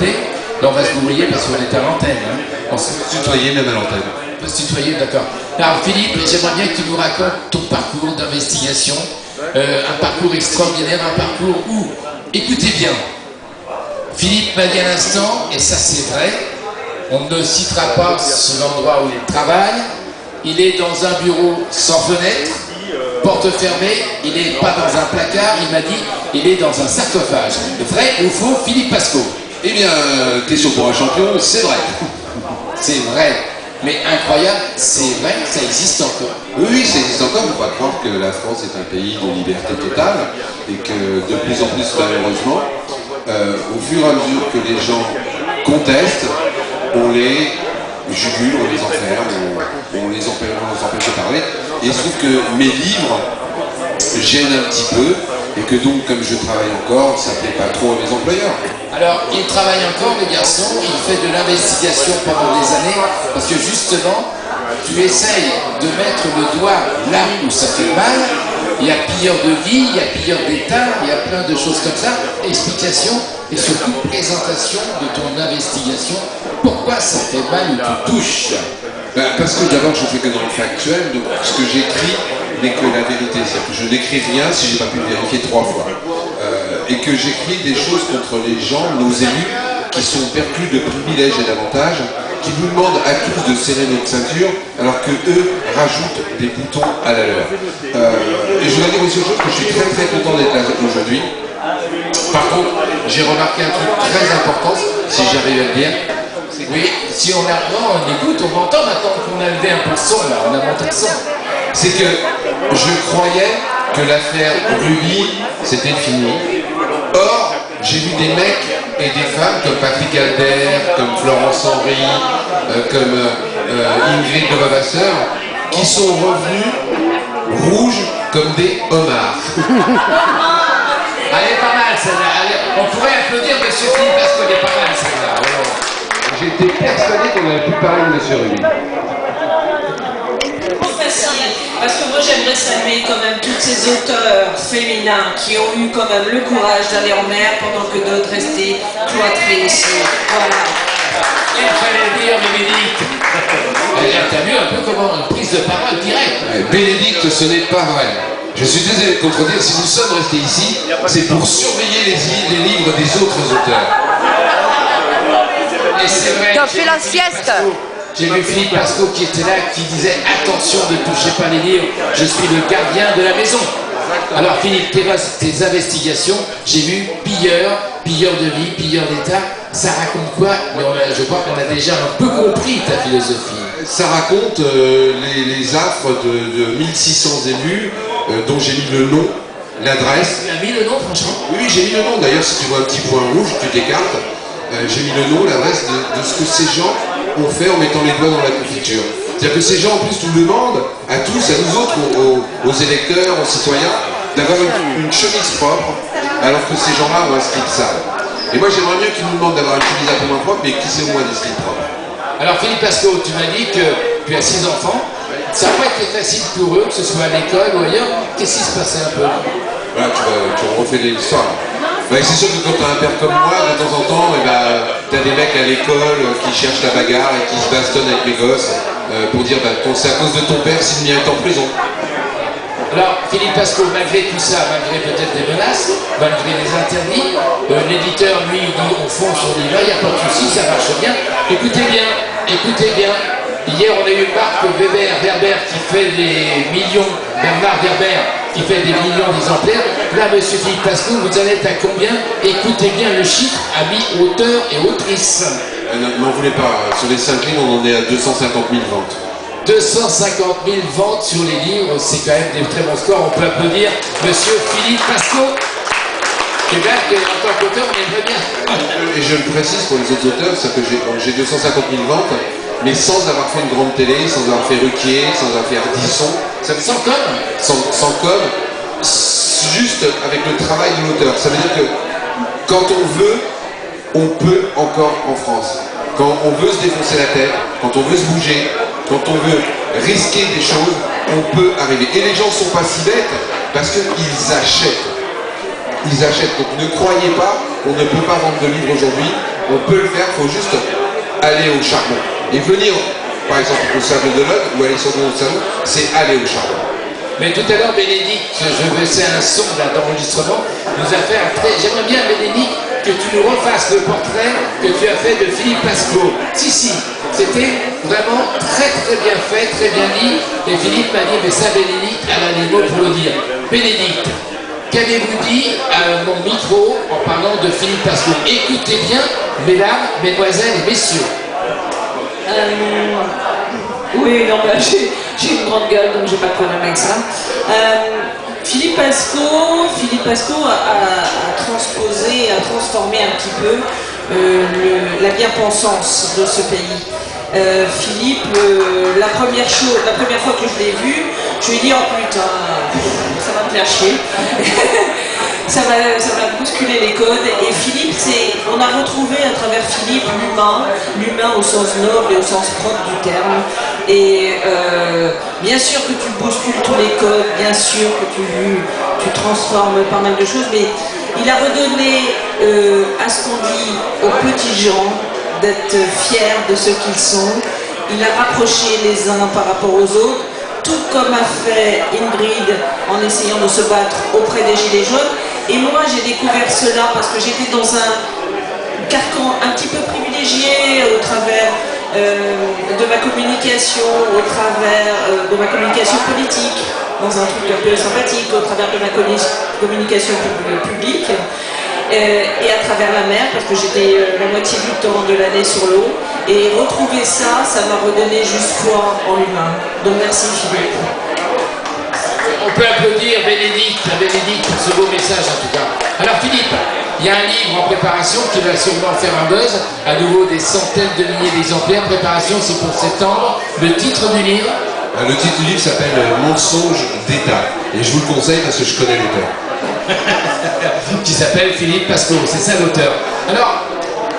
côté. Là, on va se brouiller parce qu'on est à l'antenne. Hein. On se tutoyer même à l'antenne. On peut se tutoyer, d'accord. Alors Philippe, j'aimerais bien que tu nous racontes ton parcours d'investigation. Un parcours extraordinaire, un parcours où, écoutez bien, Philippe m'a dit à l'instant, et ça c'est vrai, on ne citera pas l'endroit où il travaille, il est dans un bureau sans fenêtre, porte fermée, il n'est pas dans un placard, il m'a dit, il est dans un sarcophage. Vrai ou faux, Philippe Pasco? Eh bien, question pour un champion, c'est vrai. C'est vrai. Mais incroyable, c'est vrai, ça existe encore. Oui, ça existe encore. Il ne faut pas croire que la France est un pays de liberté totale et que de plus en plus, malheureusement, au fur et à mesure que les gens contestent, on les jugule, on les enferme, on les empêche de parler. Et il se trouve que mes livres gênent un petit peu et que donc, comme je travaille encore, ça ne plaît pas trop à mes employeurs. Alors, il travaille encore, le garçon, il fait de l'investigation pendant des années, parce que justement, tu essayes de mettre le doigt là où ça fait mal. Il y a pilleur de vie, il y a pilleur d'état, il y a plein de choses comme ça. Explication et surtout présentation de ton investigation. Pourquoi ça fait mal ou tu touches? Parce que d'abord, je fais que dans le factuel, donc ce que j'écris n'est que la vérité. C'est-à-dire que je n'écris rien si je n'ai pas pu le vérifier 3 fois. Et que j'écris des choses contre les gens, nos élus, qui sont perclus de privilèges et d'avantages, qui nous demandent à tous de serrer notre ceinture, alors que eux rajoutent des boutons à la leur. Et je voudrais dire aussi autre chose, que je suis très très content d'être là aujourd'hui. Par contre, j'ai remarqué un truc très important, si j'arrive à le dire. Oui, si on a... Non, on écoute, on m'entend maintenant qu'on a levé un peu le son, là, on a monté le son. C'est que je croyais que l'affaire Ruby, c'était fini. Or, j'ai vu des mecs et des femmes comme Patrick Albert, comme Florence Henry, comme Ingrid de Vavasseur, qui sont revenus rouges comme des homards. Elle est pas mal celle-là. On pourrait applaudir Monsieur Philippe parce qu'elle est pas mal celle-là. J'étais persuadé qu'on avait pu parler de Monsieur Ruby. Parce que moi j'aimerais saluer quand même tous ces auteurs féminins qui ont eu quand même le courage d'aller en mer pendant que d'autres restaient cloîtrés ici. Voilà. Il fallait dire Bénédicte. T'as vu un peu comment une prise de parole directe. Bénédicte, ce n'est pas vrai. Je suis désolé de contredire, si nous sommes restés ici, c'est pour surveiller les livres des autres auteurs. Et c'est vrai. T'as fait la sieste. J'ai vu Philippe Pasco qui était là, qui disait attention, ne touchez pas les livres, je suis le gardien de la maison. Alors Philippe, tes investigations, j'ai vu pilleur de vie, pilleur d'état, ça raconte quoi? Mais je crois qu'on a déjà un peu compris ta philosophie. Ça raconte les affres de 1600 élus, dont j'ai mis le nom, l'adresse. Tu as mis le nom, franchement? Oui, j'ai mis le nom. D'ailleurs, si tu vois un petit point rouge, tu t'écartes. J'ai mis le nom, l'adresse de ce que ces gens ont fait en mettant les doigts dans la confiture. C'est-à-dire que ces gens, en plus, nous demandent à tous, à nous autres, aux électeurs, aux citoyens, d'avoir une chemise propre, alors que ces gens-là ont un slip sale. Et moi, j'aimerais bien qu'ils nous demandent d'avoir une chemise un peu moins propre, mais qu'ils aient au moins des slips propres. Alors Philippe Pasco, tu m'as dit que tu as 6 enfants. Ça n'a pas été facile pour eux, que ce soit à l'école ou ailleurs. Qu'est-ce qui se passait un peu? Voilà, tu refais l'histoire. C'est sûr que quand tu as un père comme moi, de temps en temps, tu as des mecs à l'école qui cherchent la bagarre et qui se bastonnent avec les gosses pour dire c'est à cause de ton père si le mien est en prison. Alors, Philippe Pasco, malgré tout ça, malgré peut-être des menaces, malgré les interdits, l'éditeur, lui, il dit on fonce, on y va, il n'y a pas de souci, ça marche bien. Écoutez bien. Hier, on a eu Marc Werber qui fait des millions, Bernard Werber qui fait des millions d'exemplaires. Là, monsieur Philippe Pasco, vous en êtes à combien? Écoutez bien le chiffre, amis auteurs et autrices. N'en voulez pas, sur les 5 lignes, on en est à 250 000 ventes. 250 000 ventes sur les livres, c'est quand même des très bons scores. On peut applaudir monsieur Philippe Pasco. C'est bien qu'en tant qu'auteur, on aimerait bien. Et je le précise pour les autres auteurs, c'est que j'ai 250 000 ventes, mais sans avoir fait une grande télé, sans avoir fait Ruquier, sans avoir fait Ardisson. Sans com. Sans com, juste avec le travail de l'auteur. Ça veut dire que quand on veut, on peut encore en France. Quand on veut se défoncer la tête, quand on veut se bouger, quand on veut risquer des choses, on peut arriver. Et les gens ne sont pas si bêtes parce qu'ils achètent. Ils achètent. Donc ne croyez pas qu'on ne peut pas vendre de livres aujourd'hui. On peut le faire, il faut juste aller au charbon. Et venir, par exemple, au salon de l'œuvre, ou aller sur notre salon, c'est aller au charbon. Mais tout à l'heure, Bénédicte, c'est un son d'enregistrement, nous a fait un très... J'aimerais bien, Bénédicte, que tu nous refasses le portrait que tu as fait de Philippe Pasco. Si, c'était vraiment très bien fait, très bien dit. Et Philippe m'a dit, mais ça, Bénédicte, elle a les mots pour le dire. Bénédicte, qu'avez-vous dit à mon micro en parlant de Philippe Pasco? Écoutez bien, mesdames, mesdemoiselles et messieurs. Oui, non, bah, j'ai une grande gueule, donc j'ai pas de problème avec ça. Philippe Pasco a transposé, a transformé un petit peu la bien-pensance de ce pays. Philippe, la première fois que je l'ai vu, je lui ai dit, oh putain, ça va me faire chier. ça va bousculer les codes. Et Philippe, on a retrouvé à travers Philippe l'humain au sens noble et au sens propre du terme. Et bien sûr que tu bouscules tous les codes, bien sûr que tu transformes pas mal de choses, mais il a redonné à ce qu'on dit aux petits gens d'être fiers de ce qu'ils sont. Il a rapproché les uns par rapport aux autres, tout comme a fait Ingrid en essayant de se battre auprès des Gilets jaunes. Et moi, j'ai découvert cela parce que j'étais dans un carcan un petit peu privilégié au travers de ma communication, au travers de ma communication politique, dans un truc un peu sympathique, au travers de ma communication publique. Et à travers la mer, parce que j'étais la moitié du temps de l'année sur l'eau. Et retrouver ça, ça m'a redonné juste foi en l'humain. Donc merci Philippe. On peut applaudir Bénédicte pour ce beau message en tout cas. Alors Philippe, il y a un livre en préparation qui va sûrement faire un buzz. À nouveau des centaines de milliers d'exemplaires. Préparation, c'est pour septembre. Le titre du livre? Le titre du livre s'appelle Mensonge d'État. Et je vous le conseille parce que je connais l'auteur. Qui s'appelle Philippe Pasco, c'est ça l'auteur. Alors,